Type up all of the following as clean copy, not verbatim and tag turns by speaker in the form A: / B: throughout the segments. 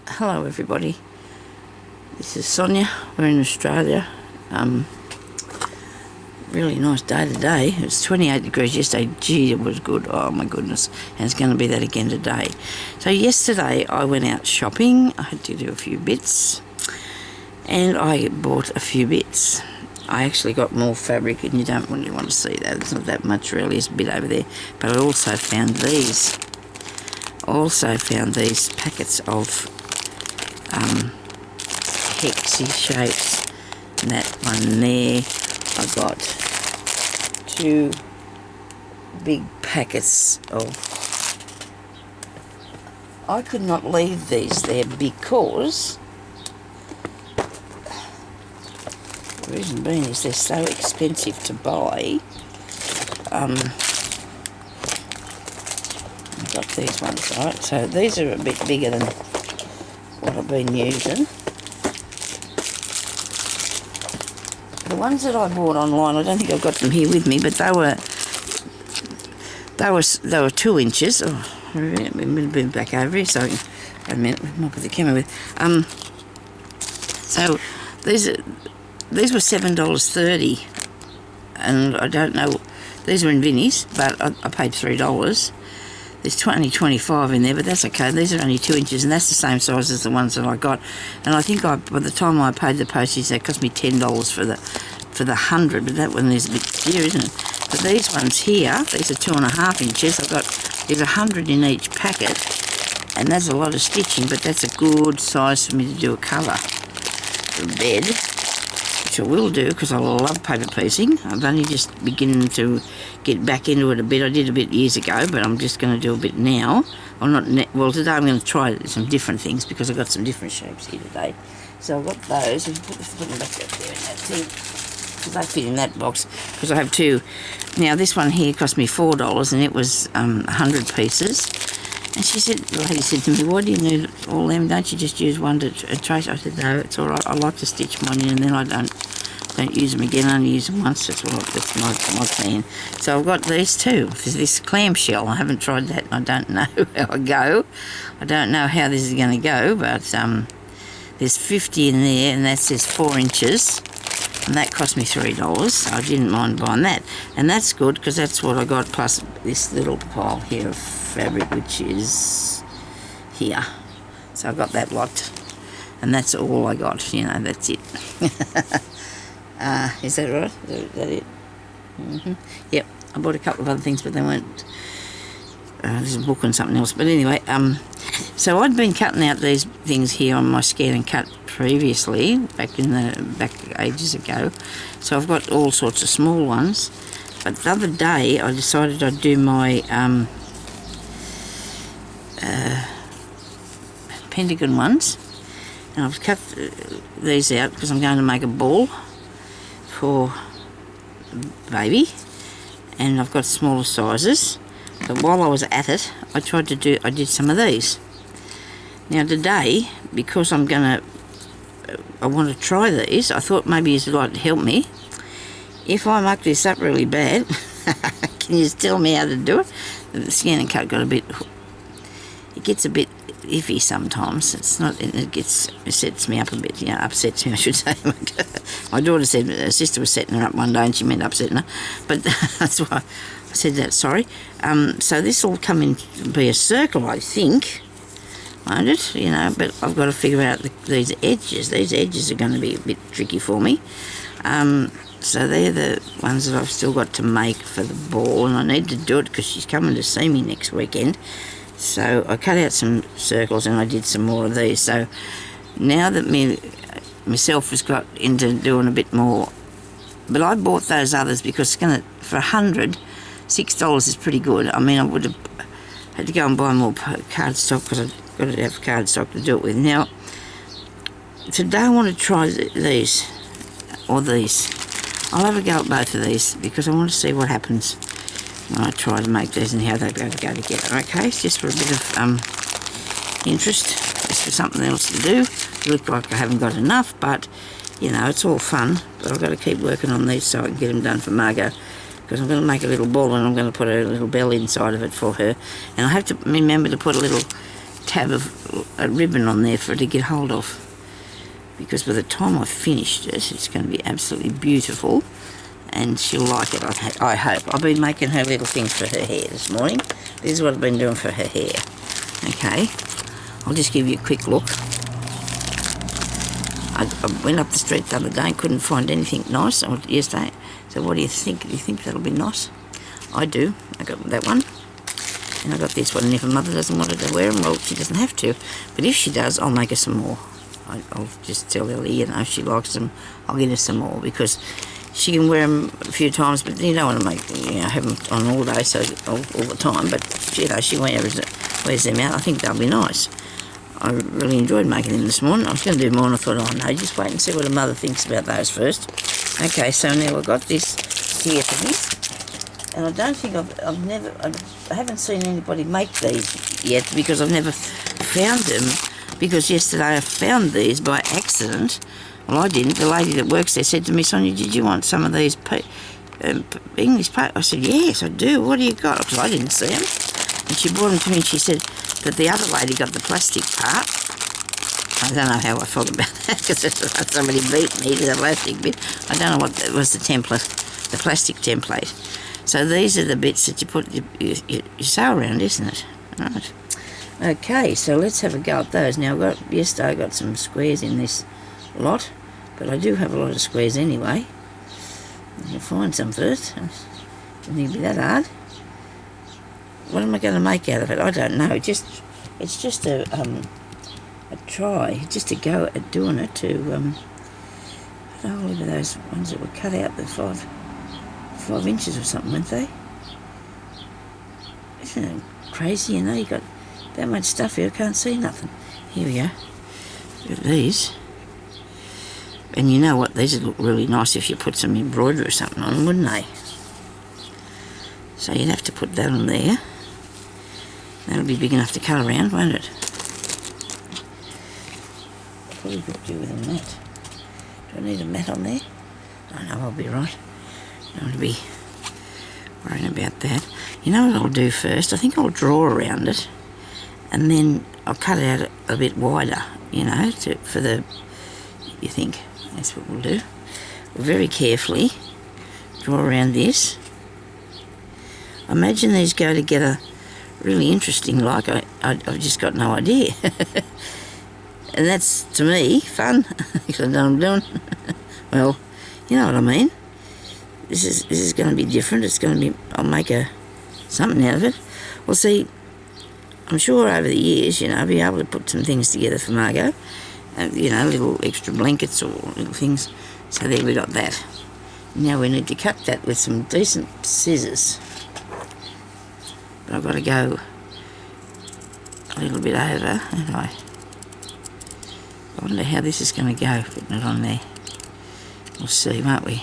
A: Hello everybody, this is Sonia. We're in Australia. Really nice day today. It was 28 degrees yesterday. Gee, it was good. Oh my goodness. And it's going to be that again today. So yesterday I went out shopping. I had to do a few bits and I bought a few bits. I actually got more fabric, and you don't really want to see that. It's not that much really. It's a bit over there. But I also found these. Packets of hexy shapes, and that one there. I got 2 big packets of. I could not leave these there because the reason being is they're so expensive to buy. I got these ones, right? So these are a bit bigger than what I've been using. The ones that I bought online, I don't think I've got them here with me, but they were 2 inches. Oh, I'm going to move back over here. So, wait a minute, I'm not with the camera with. So these were $7.30, and I don't know. These were in Vinnie's, but I paid $3. There's only 25 in there, but that's okay. These are only 2 inches, and that's the same size as the ones that I got. And I think by the time I paid the postage, that cost me $10 for the 100. But that one is a bit dear, isn't it? But these ones here, these are 2.5 inches. There's 100 in each packet, and that's a lot of stitching. But that's a good size for me to do a cover for the bed, which I will do because I love paper piecing. I'm only just beginning to get back into it a bit. I did a bit years ago, but I'm just going to do a bit now. Well, today I'm going to try some different things because I've got some different shapes here today. So I've got those. I'll put them back up there in that thing because they fit in that box. Because I have 2. Now this one here cost me $4, and it was 100 pieces. And the lady said to me, "Why do you need all them? Don't you just use one to trace?" I said, "No, it's all right. I like to stitch mine in, and then I don't use them again. I only use them once. That's my plan." So I've got these 2. This clamshell. I haven't tried that. I don't know how I go. I don't know how this is going to go, but there's 50 in there, and that says 4 inches. And that cost me $3, so I didn't mind buying that. And that's good because that's what I got, plus this little pile here of fabric, which is here. So I got that lot. And that's all I got, that's it. Is that right? Is that it? Yep, I bought a couple of other things, but they weren't. There's a book and something else. But anyway, so I'd been cutting out these things here on my Scan and Cut previously, back ages ago. So I've got all sorts of small ones. But the other day I decided I'd do my pentagon ones. And I've cut these out because I'm going to make a ball for baby. And I've got smaller sizes. But while I was at it, I did some of these. Now today, because I want to try these, I thought maybe you'd like to help me. If I muck this up really bad, can you just tell me how to do it? The Scan and Cut it gets a bit iffy sometimes. It sets me up a bit, upsets me, I should say. My daughter said her sister was setting her up one day and she meant upsetting her, but that's why I said that, sorry. So this will come in to be a circle, I think, won't it? But I've got to figure out these edges. These edges are going to be a bit tricky for me. So they're the ones that I've still got to make for the ball, and I need to do it because she's coming to see me next weekend. So I cut out some circles and I did some more of these. So now that myself has got into doing a bit more, but I bought those others because for $100, $6 is pretty good. I mean, I would have had to go and buy more cardstock because I've got to have cardstock to do it with. Now, today I want to try these, or these. I'll have a go at both of these because I want to see what happens when I try to make these and how they go together. Okay, it's just for a bit of interest, just for something else to do. It looks like I haven't got enough, but it's all fun. But I've got to keep working on these so I can get them done for Margot, because I'm going to make a little ball and I'm going to put a little bell inside of it for her. And I have to remember to put a little tab of a ribbon on there for her to get hold of, because by the time I've finished it, it's going to be absolutely beautiful, and she'll like it, I hope. I've been making her little things for her hair this morning. This is what I've been doing for her hair. Okay, I'll just give you a quick look. I went up the street the other day and couldn't find anything nice yesterday. So what do you think? Do you think that'll be nice? I do. I got that one. And I got this one. And if her mother doesn't want her to wear them, well, she doesn't have to. But if she does, I'll make her some more. I'll just tell Ellie, you know, if she likes them, I'll get her some more, because she can wear them a few times, but you don't want to have them on all day, so all the time. But you know, she wears them out. I think they'll be nice. I really enjoyed making them this morning. I was going to do more, and I thought, oh no, just wait and see what her mother thinks about those first. Okay, so now I've got this here for this, and I don't think I haven't seen anybody make these yet, because I've never found them. Because yesterday I found these by accident. Well, I didn't. The lady that works there said to me, Sonia, did you want some of these English paper? I said, yes, I do. What do you got? Because I didn't see them. And she brought them to me, and she said that the other lady got the plastic part. I don't know how I felt about that, because somebody beat me to the plastic bit. I don't know what that was, the template, the plastic template. So these are the bits that you put you sew around, isn't it? Right. Okay, so let's have a go at those. Now, yesterday I got some squares in this lot, but I do have a lot of squares anyway. I'll find some first. It doesn't need to be that hard. What am I going to make out of it? I don't know. It's just a try, just a go at doing it to. I don't know whether those ones that were cut out, the 5 inches or something, weren't they? Isn't it crazy? You know, you got that much stuff here, I can't see nothing. Here we go. Look at these. And you know what? These would look really nice if you put some embroidery or something on them, wouldn't they? So you'd have to put that on there. That'll be big enough to cut around, won't it? Probably could do with a mat. Do I need a mat on there? Oh no, I'll be right. I don't want to be worrying about that. You know what I'll do first? I think I'll draw around it, and then I'll cut it out a bit wider, you know, for the, you think, that's what we'll do. We'll very carefully draw around this. I imagine these go together really interesting, like I've just got no idea. And that's, to me, fun, because I know what I'm doing. Well, you know what I mean. This is going to be different. It's going to be, I'll make something out of it. Well, see, I'm sure over the years, you know, I'll be able to put some things together for Margot. You know, little extra blankets or little things. So there we got that. Now we need to cut that with some decent scissors. But I've got to go a little bit over, haven't I? I wonder how this is going to go, putting it on there. We'll see, won't we?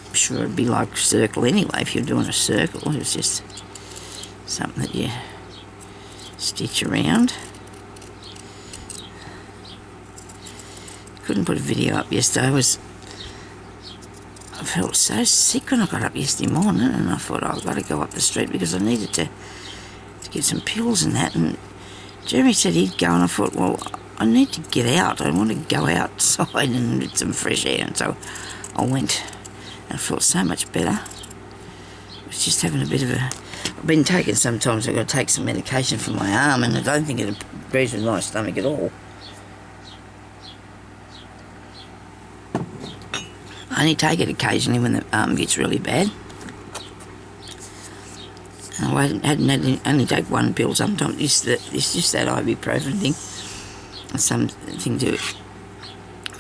A: I'm sure it'd be like a circle anyway if you're doing a circle. It's just something that you stitch around. Couldn't put a video up yesterday. I felt so sick when I got up yesterday morning, and I thought, oh, I've got to go up the street because I needed to get some pills and that. And Jeremy said he'd go, and I thought, well, I need to get out. I want to go outside and get some fresh air. And so I went, and I felt so much better. I was just having a bit of a... I've been taking, sometimes I've got to take some medication for my arm, and I don't think it agrees with my stomach at all. I only take it occasionally when the arm gets really bad. And I only take one pill sometimes. It's just that ibuprofen thing. Something to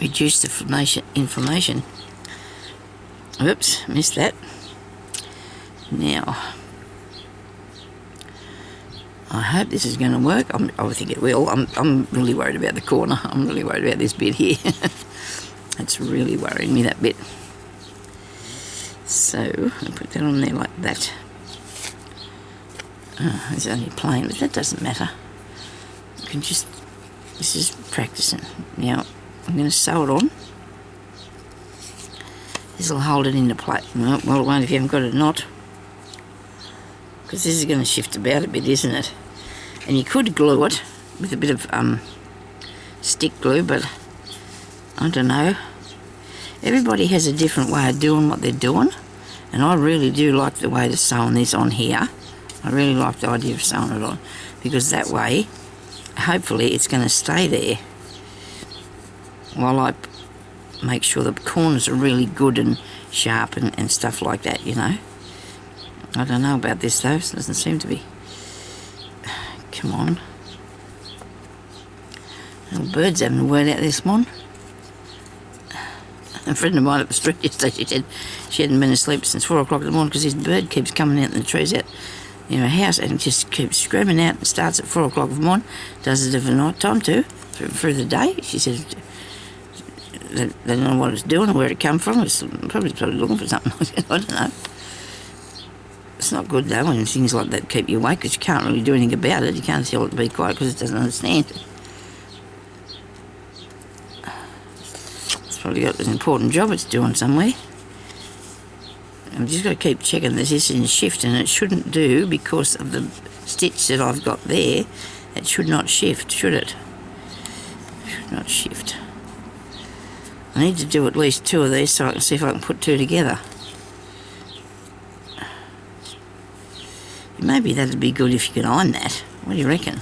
A: reduce the inflammation. Oops, missed that. Now, I hope this is going to work. I think it will. I'm really worried about the corner. I'm really worried about this bit here. It's really worrying me, that bit. So, I'll put that on there like that. Oh, it's only plain, but that doesn't matter. You can just... This is practicing. Now, I'm going to sew it on. This will hold it into place. Well, it won't if you haven't got a knot. Because this is going to shift about a bit, isn't it? And you could glue it. with a bit of stick glue, but I don't know. Everybody has a different way of doing what they're doing, and I really do like the way of sewing this on here. I really like the idea of sewing it on, because that way, hopefully, it's going to stay there while I make sure the corners are really good and sharp and stuff like that, you know. I don't know about this though, it doesn't seem to be. Come on. Little bird's having a word out this morning. A friend of mine at the street yesterday, she said she hadn't been asleep since 4 o'clock in the morning because this bird keeps coming out in the trees out in her house and just keeps screaming out and starts at 4 o'clock in the morning, does it every night time too, through the day. She said they don't know what it's doing or where it come from. It's probably looking for something. I don't know. It's not good though when things like that keep you awake, because you can't really do anything about it. You can't tell it to be quiet because it doesn't understand. It's probably got an important job it's doing somewhere. I've just got to keep checking this is in shift, and it shouldn't do because of the stitch that I've got there. It should not shift, should it? Should not shift. I need to do at least 2 of these so I can see if I can put 2 together. Maybe that'd be good if you could iron that. What do you reckon?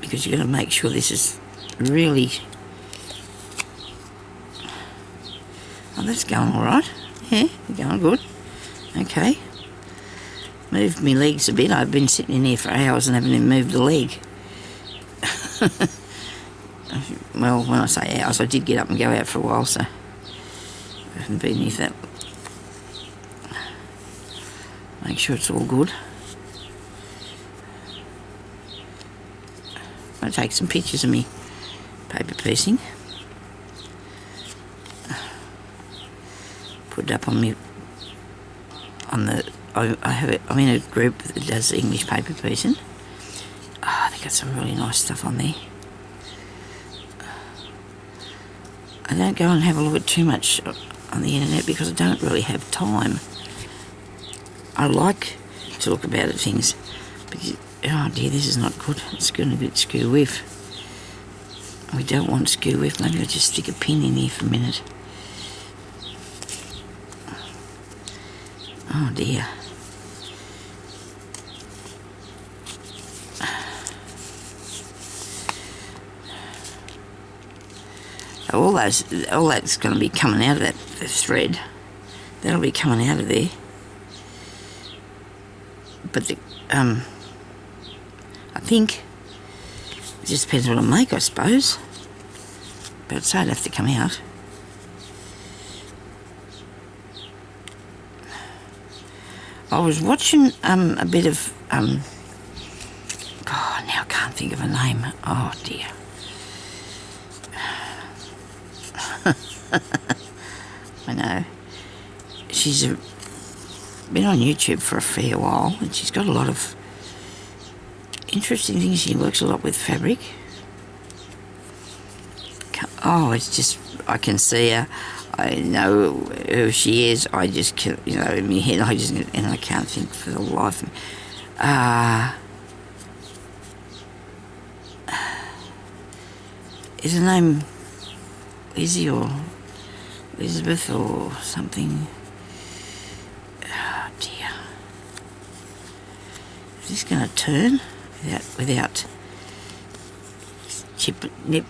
A: Because you've got to make sure this is really... Oh, that's going all right. Yeah, going good. Okay. Moved my legs a bit. I've been sitting in here for hours and haven't even moved the leg. Well, when I say hours, I did get up and go out for a while, so I haven't been here for that. Make sure it's all good. I'm going to take some pictures of me paper piecing. Put it up on me. I'm in a group that does English paper piecing. Oh, they got some really nice stuff on there. I don't go and have a look at too much on the internet because I don't really have time. I like to look about at things because, oh dear, this is not good. It's going to get skew whiff. We don't want skew whiff. Maybe I'll just stick a pin in here for a minute. Oh dear. All that's going to be coming out of that thread. That'll be coming out of there. But I think it just depends what I make, I suppose. But so it'd have to come out. I was watching a bit of now I can't think of a name. Oh dear. I know. She's been on YouTube for a fair while, and she's got a lot of interesting things. She works a lot with fabric. Oh, it's just, I can see her. I know who she is. I just can't, you know, in my head, and I can't think for the life of me. Is her name Lizzie or Elizabeth or something? Oh dear. Is this going to turn without nip?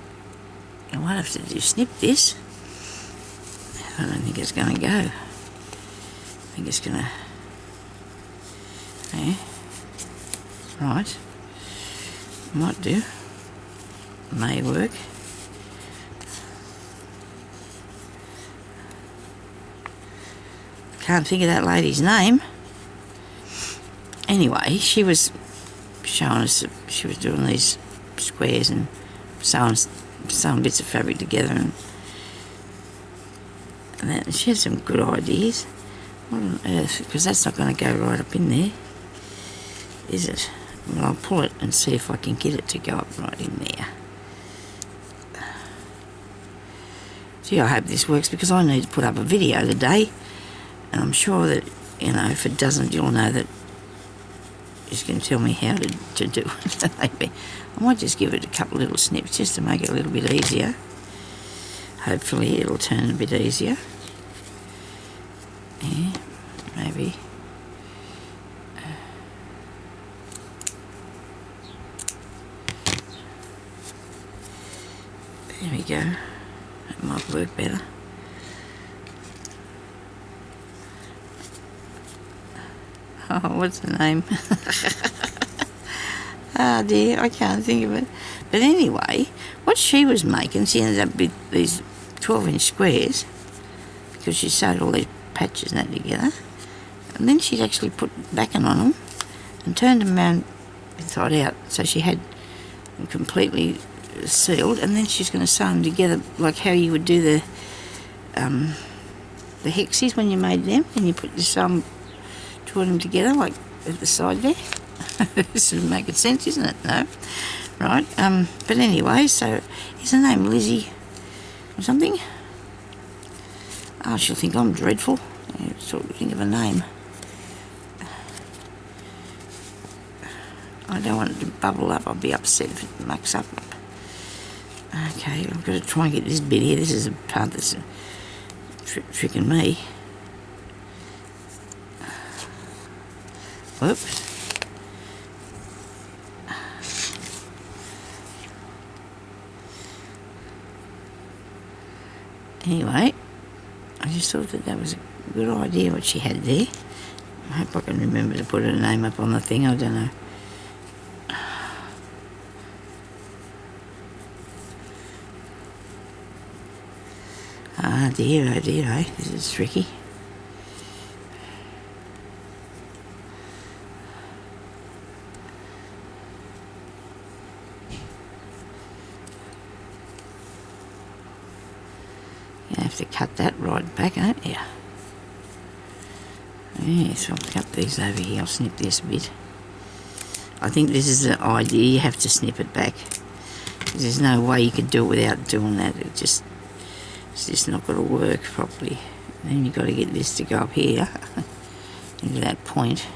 A: I might have to do snip this. I don't think it's going to go. I think it's going to... Yeah. Right. Might do. May work. Can't think of that lady's name. Anyway, she was showing us, she was doing these squares and sewing bits of fabric together, and that, she had some good ideas. What on earth? Because that's not going to go right up in there, is it? Well, I'll pull it and see if I can get it to go up right in there. Gee, I hope this works, because I need to put up a video today, and I'm sure that, you know, if it doesn't, you'll know that, is going to tell me how to do it. Maybe I might just give it a couple little snips just to make it a little bit easier. Hopefully it'll turn a bit easier. Yeah, maybe. There we go. That might work better. Oh, what's the name? Oh dear, I can't think of it. But anyway, what she was making, she ended up with these 12-inch squares because she sewed all these patches and that together. And then she'd actually put backing on them and turned them around inside out, so she had them completely sealed. And then she's going to sew them together like how you would do the hexes when you made them, and you put your put them together like at the side there. This is making sense, isn't it? No, right. But anyway, so is her name Lizzie or something? Oh, she'll think I'm dreadful. I sort of think of a name. I don't want it to bubble up. I'll be upset if it mucks up. Okay, I've got to try and get this bit here. This is the part that's tricking me. Whoops. Anyway, I just thought that was a good idea what she had there. I hope I can remember to put her name up on the thing. I don't know. Ah dear, oh dear, eh? This is tricky. You have to cut that right back, don't you? Yes, I'll cut these over here. I'll snip this a bit. I think this is the idea. You have to snip it back. There's no way you could do it without doing that. It's just not going to work properly. And then you've got to get this to go up here into that point.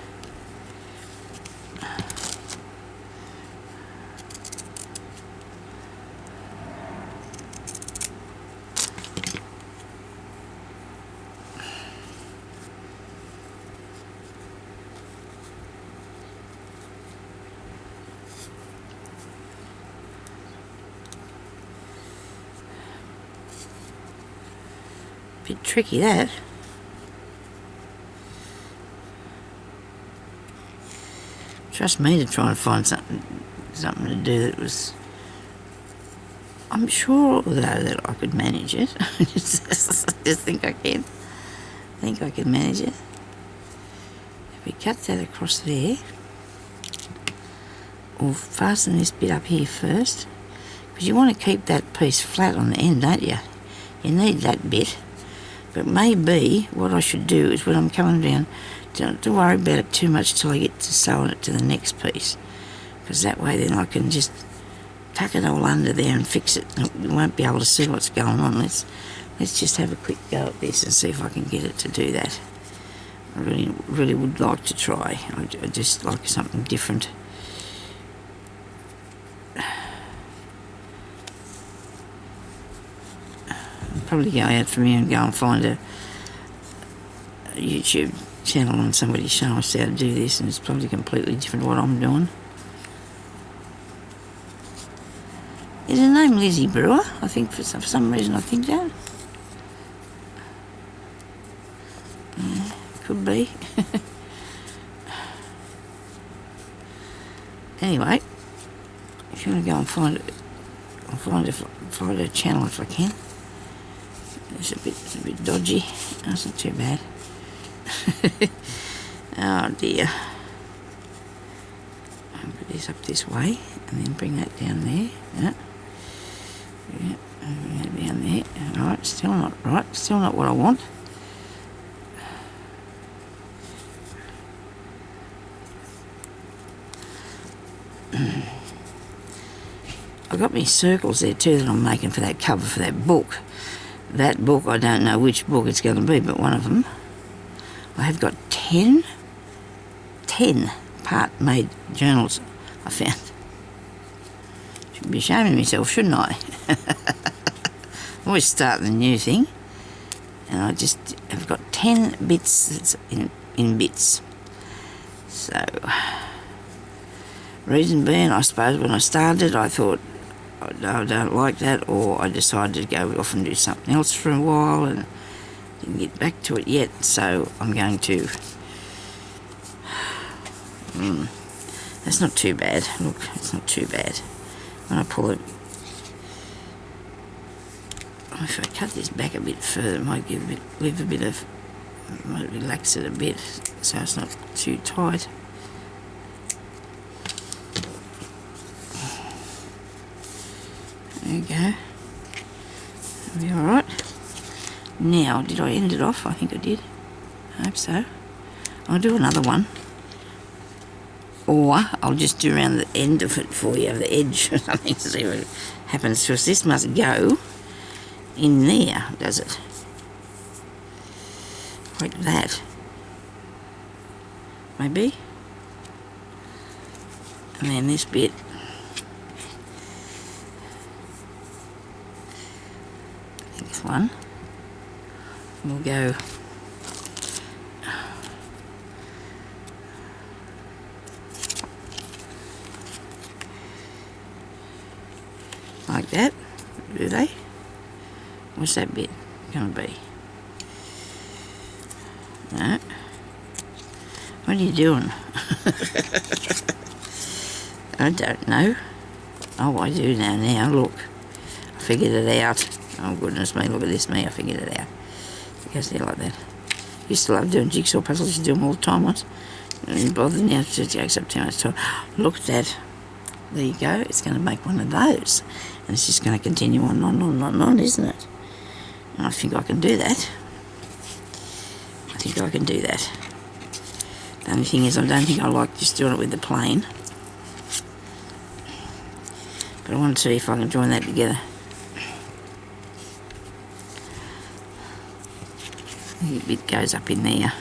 A: Bit tricky, that. Trust me to try and find something to do that was... I'm sure though that I could manage it. I just think I can. I think I can manage it. If we cut that across there, we'll fasten this bit up here first, because you want to keep that piece flat on the end, don't you? You need that bit. But maybe what I should do is when I'm coming down, don't worry about it too much till I get to sewing it to the next piece, because that way then I can just tuck it all under there and fix it. You won't be able to see what's going on. Let's just have a quick go at this and see if I can get it to do that. I really would like to try. I just like something different. Probably go out from here and go and find a YouTube channel on somebody showing us how to do this, and it's probably completely different to what I'm doing. Is her name Lizzie Brewer? I think for some reason I think that. Yeah, could be. Anyway, if you want to go and find it, I'll find a channel if I can. It's a bit dodgy. That's not too bad. Oh dear. I'll put this up this way and then bring that down there. Yeah. Bring that down there. Alright, still not right. Still not what I want. I've got my circles there too that I'm making for that cover for that book. That book, I don't know which book it's going to be, but one of them. I have got 10 part-made journals I found. Should be ashamed of myself, shouldn't I? Always starting a new thing. And I just have got 10 bits that's in bits. So, reason being, I suppose, when I started, I thought, oh, no, I don't like that, or I decided to go off and do something else for a while and didn't get back to it yet, so I'm going to... that's not too bad. Look, it's not too bad. When I pull it... If I cut this back a bit further, it might leave a bit of... might relax it a bit, so it's not too tight. There you go. That'll be alright. Now, did I end it off? I think I did. I hope so. I'll do another one. Or I'll just do around the end of it for you, the edge or something, to see what happens. Because this must go in there, does it? Like that. Maybe. And then this bit. This one will go like that, do they? What's that bit going to be? No. What are you doing? I don't know. Oh, I do now, look. I figured it out. Oh, goodness me, look at this, I figured it out. It goes there like that. Used to love doing jigsaw puzzles, used to do them all the time once. And it bothered me, it takes up too much time. Look at that. There you go, it's going to make one of those. And it's just going to continue on, isn't it? And I think I can do that. I think I can do that. The only thing is, I don't think I like just doing it with the plane. But I want to see if I can join that together. The bit goes up in there,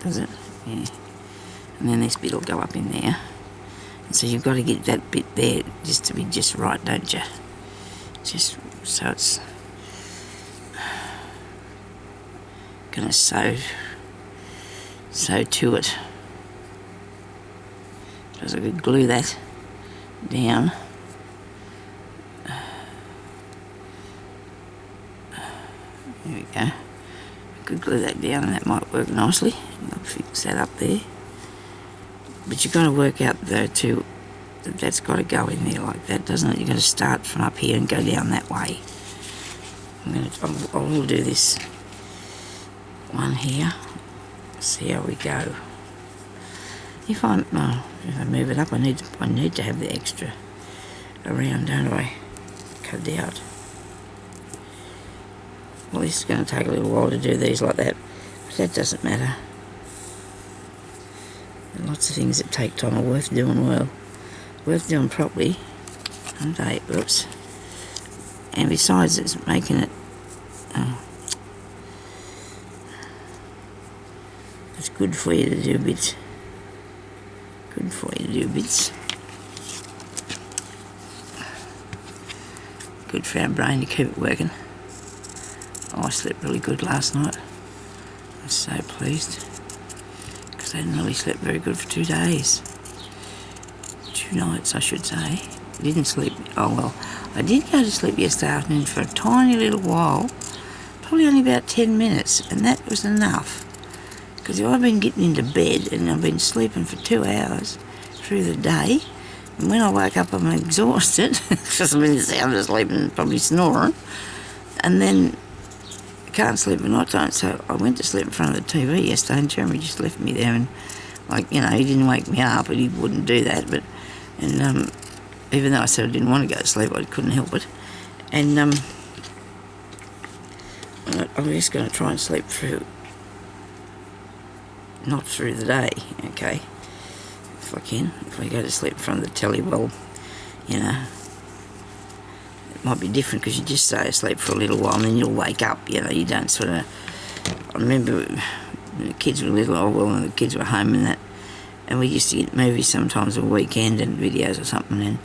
A: does it? Yeah. And then this bit will go up in there. And so you've got to get that bit there just to be just right, don't you? Just so it's going to sew to it. So I could glue that down. There we go. Could glue that down and that might work nicely. I'll fix that up there. But you've got to work out though too that that's got to go in there like that, doesn't it? You've got to start from up here and go down that way. I will do this one here. See how we go. If I move it up, I need to have the extra around, don't I? Cut it out. Well, this is going to take a little while to do these like that, but that doesn't matter. There are lots of things that take time are worth doing well, worth doing properly, aren't they? Oops. And besides, it's making it. It's good for you to do bits. Good for you to do bits. Good for our brain to keep it working. Oh, I slept really good last night. I'm so pleased. Because I hadn't really slept very good for 2 days. 2 nights, I should say. I didn't sleep. Oh, well, I did go to sleep yesterday afternoon for a tiny little while. Probably only about 10 minutes. And that was enough. Because I've been getting into bed and I've been sleeping for 2 hours through the day. And when I woke up, I'm exhausted. Because I've been sound asleep and probably snoring. And then can't sleep at night time, so I went to sleep in front of the TV yesterday and Jeremy just left me there and, like, you know, he didn't wake me up and he wouldn't do that, but, and even though I said I didn't want to go to sleep, I couldn't help it. And I'm just going to try and sleep through, not through the day, okay, if I can. If I go to sleep in front of the telly, well, you know, might be different because you just stay asleep for a little while and then you'll wake up, you know, you don't sort of... I remember when the kids were little, and the kids were home and that, and we used to get movies sometimes a weekend and videos or something,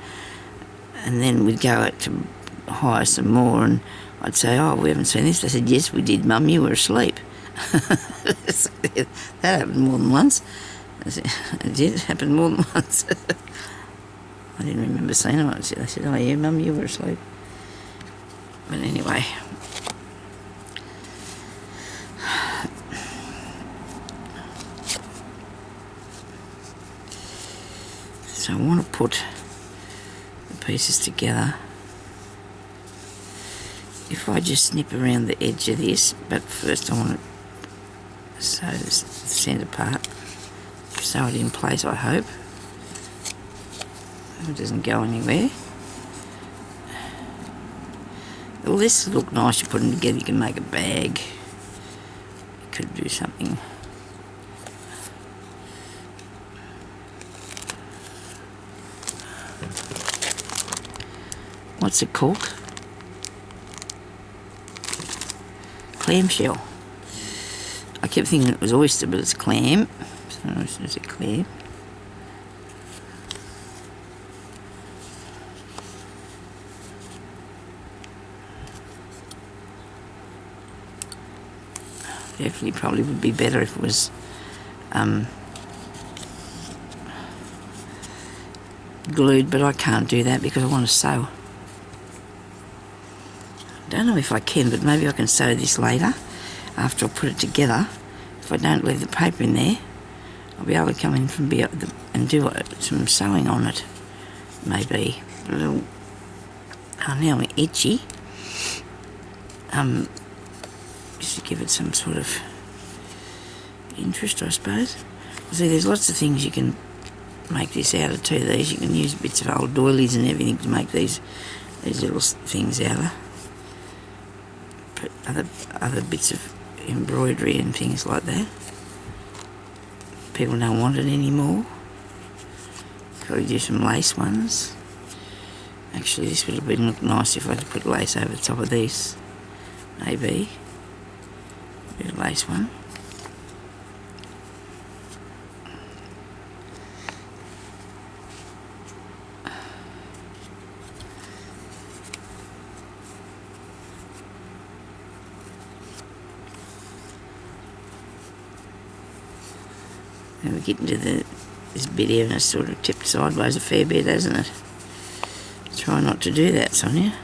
A: and then we'd go out to hire some more, and I'd say, oh, we haven't seen this. They said, yes, we did, Mum, you were asleep. That happened more than once. It did happen more than once. I didn't remember seeing it. They said, oh yeah, Mum, you were asleep. But anyway. So I want to put the pieces together. If I just snip around the edge of this, but first I want to sew the centre part, sew it in place, I hope. It doesn't go anywhere. Well, this look nice, you put them together, you can make a bag. You could do something. What's it called? Clamshell. I kept thinking it was oyster, but it's clam. So it's a clam. Definitely probably would be better if it was glued, but I can't do that because I want to sew. I don't know if I can, but maybe I can sew this later after I put it together. If I don't leave the paper in there, I'll be able to come in from and do some sewing on it. Maybe a little. Oh, now I'm itchy. Just to give it some sort of interest, I suppose. See, there's lots of things you can make this out of too. These you can use bits of old doilies and everything to make these little things out of. But other bits of embroidery and things like that. People don't want it anymore. Probably do some lace ones. Actually, this would have been look nice if I had put lace over the top of these. Maybe. A bit of lace one. And we get into this bit here and it's sort of tipped sideways a fair bit, hasn't it? Try not to do that, Sonia.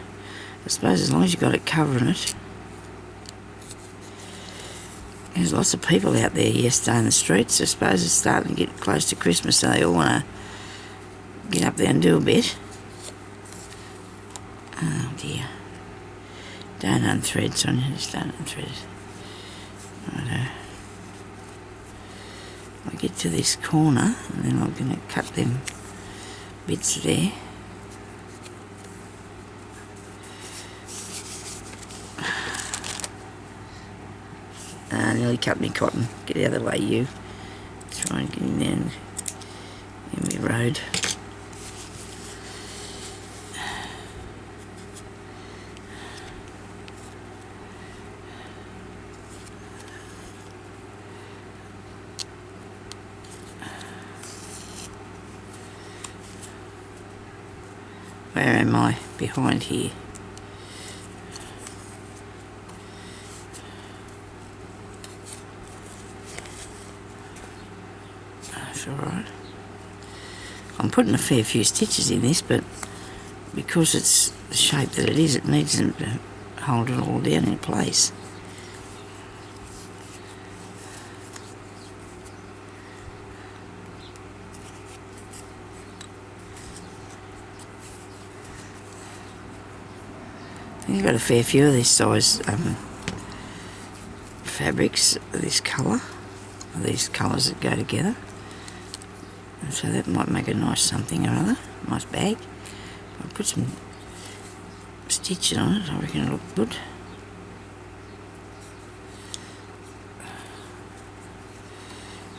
A: I suppose as long as you've got it covering it. There's lots of people out there yesterday in the streets. I suppose it's starting to get close to Christmas, so they all want to get up there and do a bit. Oh dear. Don't unthread, Sonia, just don't unthread it. Righto. I get to this corner and then I'm going to cut them bits there. Nearly cut me cotton. Get out of the way, you. Try and get in there and in my road. Where am I? Behind here. Alright. I'm putting a fair few stitches in this, but because it's the shape that it is, it needs them to hold it all down in place. You've got a fair few of this size fabrics, this colour, these colours that go together. And so that might make a nice something or other, nice bag. I'll put some stitches on it, I reckon it'll look good.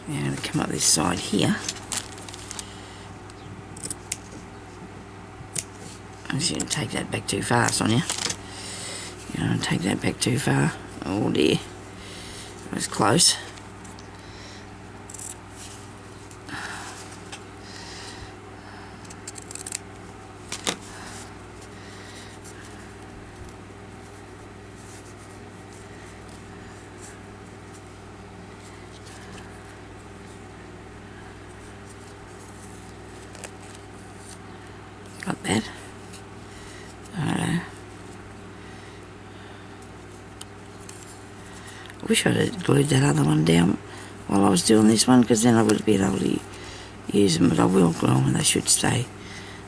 A: Now I'm going to come up this side here. I'm just going to take that back too far, Sonia. You don't take that back too far. Oh dear, it was close. that. I wish I'd have glued that other one down while I was doing this one, because then I would have been able to use them, but I will glue them and they should stay.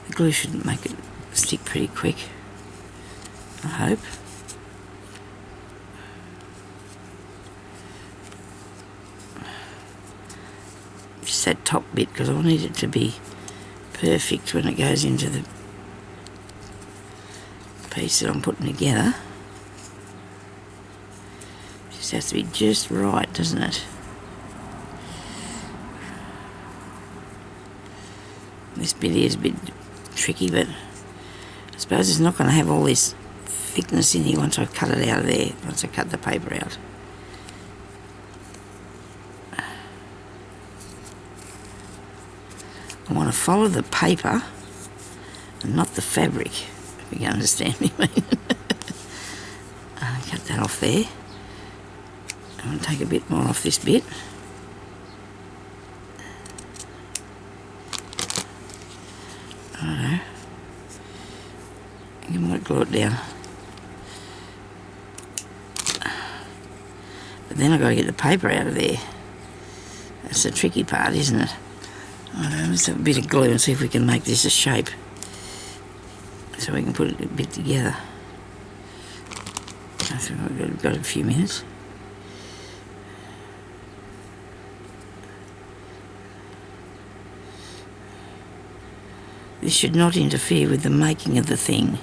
A: The glue should make it stick pretty quick, I hope. Just that top bit, because I need it to be perfect when it goes into the piece that I'm putting together. Just has to be just right, doesn't it? This bit here is a bit tricky, but I suppose it's not going to have all this thickness in here once I cut it out of there, once I cut the paper out. I want to follow the paper and not the fabric, if you can understand me. Cut that off there. I'm going to take a bit more off this bit. Righto. You might glue it down. But then I've got to get the paper out of there. That's the tricky part, isn't it? Righto, let's have a bit of glue and see if we can make this a shape, so we can put it a bit together. I think we've got a few minutes. This should not interfere with the making of the thing.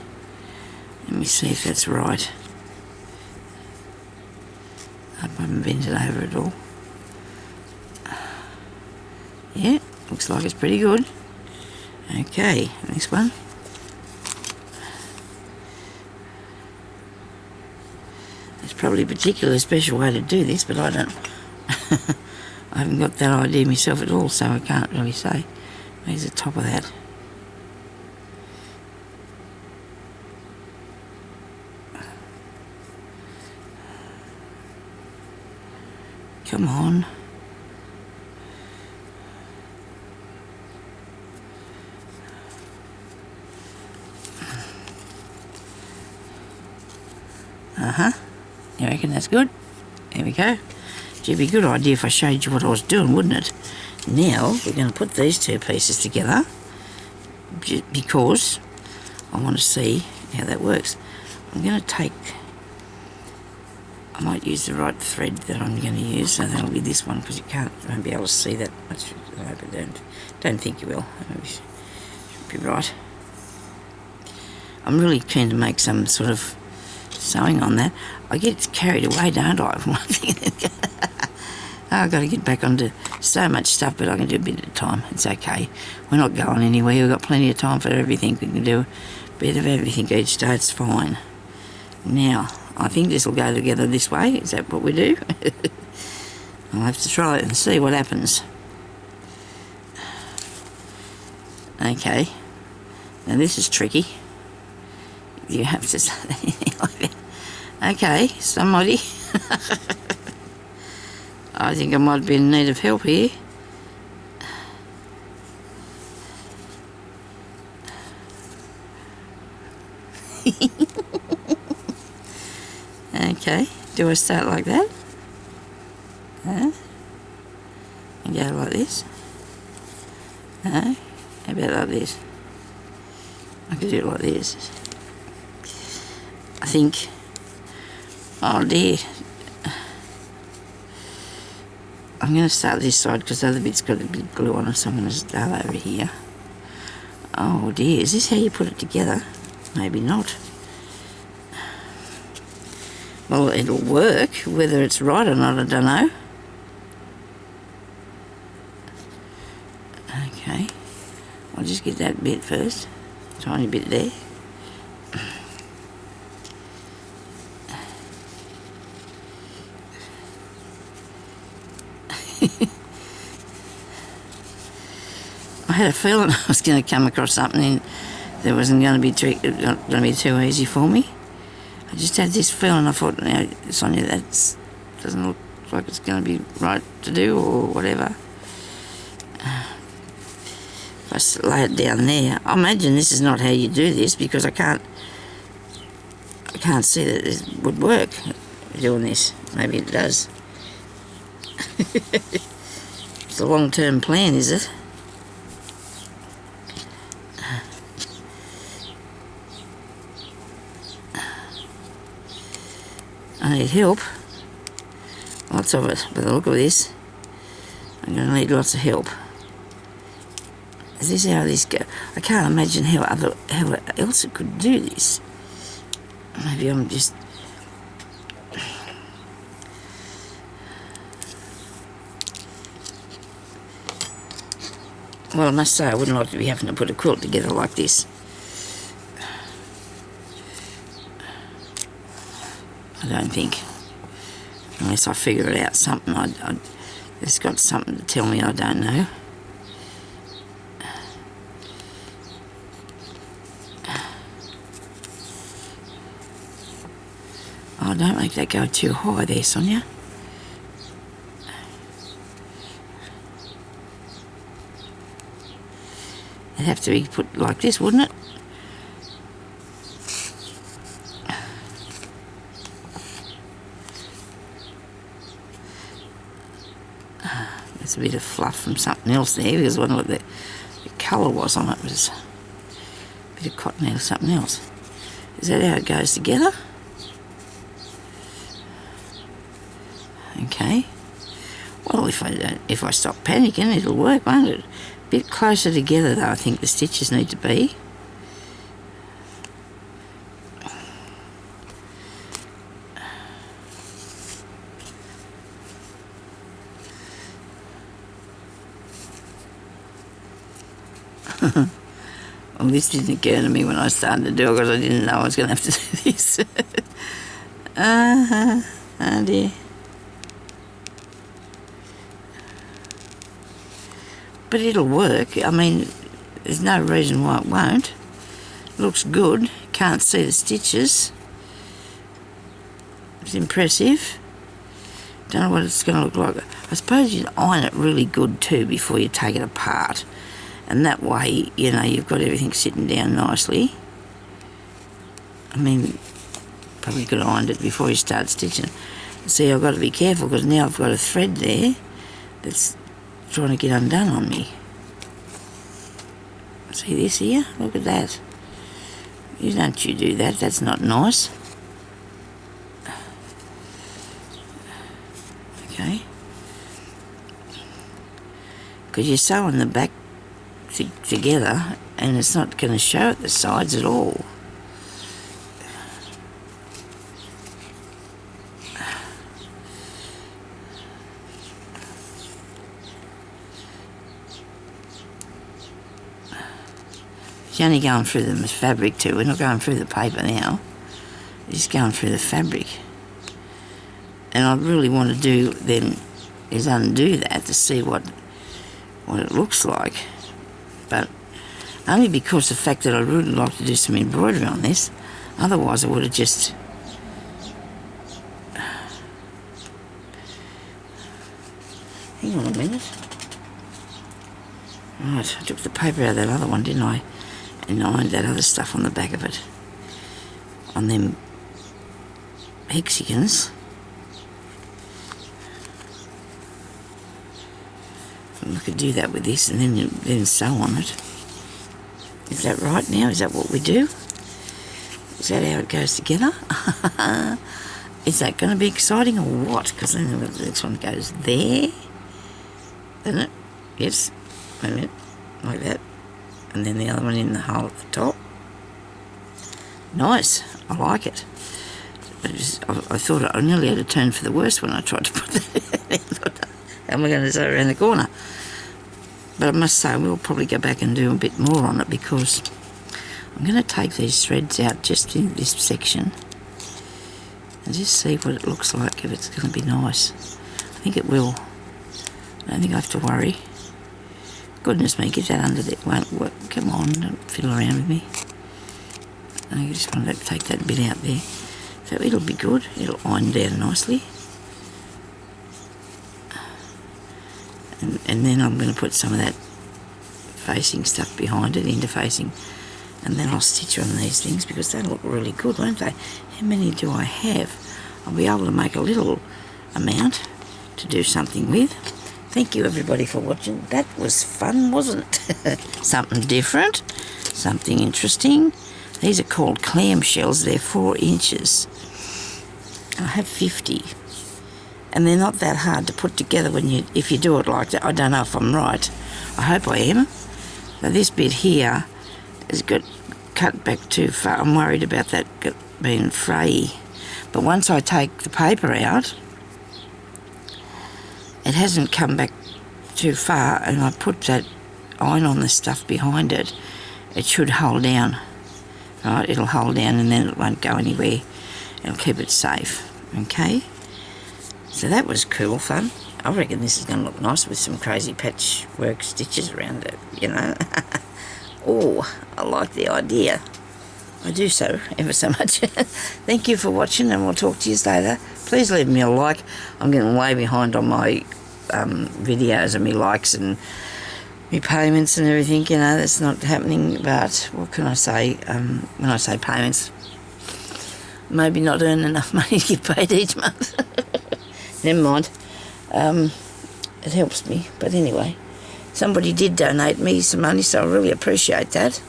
A: Let me see if that's right. I hope I haven't bent it over at all. Yeah, looks like it's pretty good. Okay, next one. There's probably a particularly special way to do this, but I don't. I haven't got that idea myself at all, so I can't really say. Where's the top of that? Come on. You reckon that's good? There we go. It'd be a good idea if I showed you what I was doing, wouldn't it? Now we're going to put these two pieces together because I want to see how that works. I'm going to take, I might use the right thread that I'm going to use, so that'll be this one, because you won't be able to see that much. I hope I don't think you will. Should be right. I'm really keen to make some sort of sewing on that. I get carried away, don't I? From one thing. I've got to get back onto so much stuff, but I can do a bit at a time. It's okay. We're not going anywhere. We've got plenty of time for everything. We can do a bit of everything each day. It's fine. Now, I think this will go together this way. Is that what we do? I'll have to try it and see what happens. Okay. Now this is tricky. You have to say like that. Okay, somebody. I think I might be in need of help here. Okay, do I start like that? And go like this? No? How about like this? I could do it like this. I think, oh dear, I'm going to start this side because the other bit's got a bit of glue on it, so I'm going to start over here. Oh dear, is this how you put it together? Maybe not. Well, it'll work. Whether it's right or not, I don't know. Okay, I'll just get that bit first, tiny bit there. I had a feeling I was going to come across something that wasn't going to be too easy for me. I just had this feeling. I thought, now, Sonia, that doesn't look like it's going to be right to do or whatever. if I lay it down there, I imagine this is not how you do this because I can't see that it would work doing this. Maybe it does. It's a long-term plan, is it? I need help. Lots of it. By the look of this, I'm going to need lots of help. Is this how this goes? I can't imagine how else it could do this. Maybe I'm just... Well, I must say I wouldn't like to be having to put a quilt together like this. I don't think. Unless I figure it out something. It's got something to tell me I don't know. Oh, don't make that go too high there, Sonia. It'd have to be put like this, wouldn't it? There's a bit of fluff from something else there because I wonder what the colour was on it. It was a bit of cotton or something else. Is that how it goes together? Okay. Well, if I stop panicking, it'll work, won't it? A bit closer together, though. I think the stitches need to be. Well, this didn't occur to me when I started to do it because I didn't know I was going to have to do this. Oh dear. But it'll work. I mean, there's no reason why it won't. Looks good. Can't see the stitches. It's impressive. Don't know what it's going to look like. I suppose you'd iron it really good too before you take it apart. And that way, you know, you've got everything sitting down nicely. I mean, probably could have ironed it before you start stitching. See, I've got to be careful because now I've got a thread there that's trying to get undone on me. See this here? Look at that. You do that. That's not nice. Okay. Because you're sewing the back together and it's not going to show at the sides at all. You're only going through the fabric too. We're not going through the paper now. We're just going through the fabric. And I really want to do then is undo that to see what it looks like. But only because the fact that I'd really like to do some embroidery on this. Otherwise I would have just... Hang on a minute. Right, I took the paper out of that other one, didn't I? And ironed that other stuff on the back of it. On them hexagons. And I could do that with this and then sew on it. Is that right now? Is that what we do? Is that how it goes together? Is that going to be exciting or what? Because then the next one goes there. Isn't it? Yes. Wait a minute. Like that. And then the other one in the hole at the top. Nice. I like it. I thought I nearly had a turn for the worst when I tried to put that in. How am I going to sew around the corner? But I must say, we'll probably go back and do a bit more on it because I'm going to take these threads out just in this section and just see what it looks like, if it's going to be nice. I think it will. I don't think I have to worry. Goodness me, get that under there. Won't work. Come on, don't fiddle around with me. I just want to take that bit out there. So it'll be good. It'll iron down nicely. And then I'm going to put some of that facing stuff behind it, interfacing, and then I'll stitch on these things because they look really good, won't they? How many do I have? I'll be able to make a little amount to do something with. Thank you everybody for watching. That was fun, wasn't it? Something different, something interesting. These are called clam shells. They're 4 inches. I have 50. And they're not that hard to put together if you do it like that. I don't know if I'm right. I hope I am. But this bit here has got cut back too far. I'm worried about that being fray. But once I take the paper out, it hasn't come back too far, and I put that iron on the stuff behind it. It should hold down. Right, it'll hold down and then it won't go anywhere. It'll keep it safe. Okay? So that was cool fun. I reckon this is going to look nice with some crazy patchwork stitches around it, you know. Oh, I like the idea. I do so ever so much. Thank you for watching, and we'll talk to you later. Please leave me a like. I'm getting way behind on my videos and my likes and my payments and everything, you know. That's not happening, but what can I say? When I say payments, maybe not earn enough money to get paid each month. Never mind. It helps me, but anyway, somebody did donate me some money, so I really appreciate that.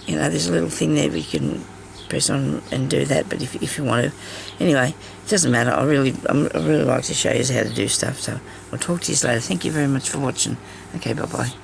A: You know, there's a little thing there we can press on and do that, but if you want to. Anyway, it doesn't matter. I really like to show you how to do stuff, so I'll talk to you later. Thank you very much for watching. Okay, bye-bye.